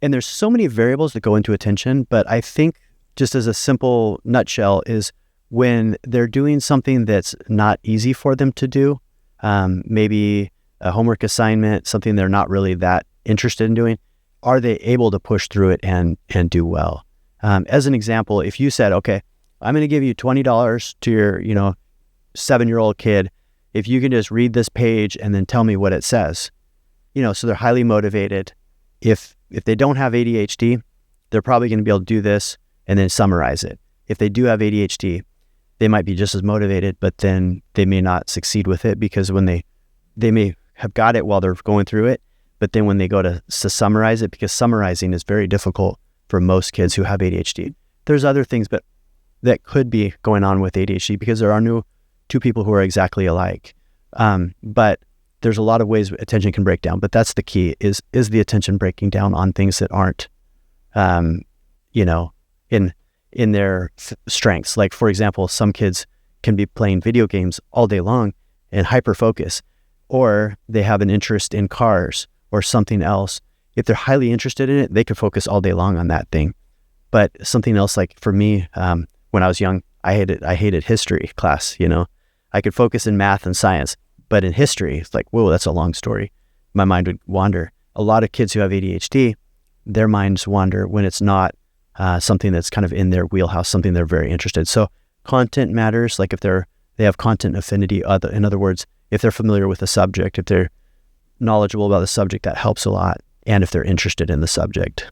And there's so many variables that go into attention, but I think just as a simple nutshell is when they're doing something that's not easy for them to do, maybe a homework assignment, something they're not really that interested in doing, are they able to push through it and do well? As an example, if you said, okay, I'm going to give you $20 to your, 7-year-old kid, if you can just read this page and then tell me what it says, so they're highly motivated. If they don't have ADHD, they're probably going to be able to do this and then summarize it. If they do have ADHD, they might be just as motivated, but then they may not succeed with it because when they may have got it while they're going through it, but then when they go to summarize it, because summarizing is very difficult for most kids who have ADHD. There's other things but that could be going on with ADHD because there are no two people who are exactly alike. But there's a lot of ways attention can break down, but that's the key is the attention breaking down on things that aren't, in their strengths. Like, for example, some kids can be playing video games all day long and hyper focus, or they have an interest in cars or something else. If they're highly interested in it, they could focus all day long on that thing. But something else, like for me, when I was young, I hated history class. I could focus in math and science, but in history, it's like, whoa, that's a long story. My mind would wander. A lot of kids who have ADHD, their minds wander when it's not something that's kind of in their wheelhouse, something they're very interested. So content matters. Like if they have content affinity, in other words, if they're familiar with the subject, if they're knowledgeable about the subject, that helps a lot. And if they're interested in the subject.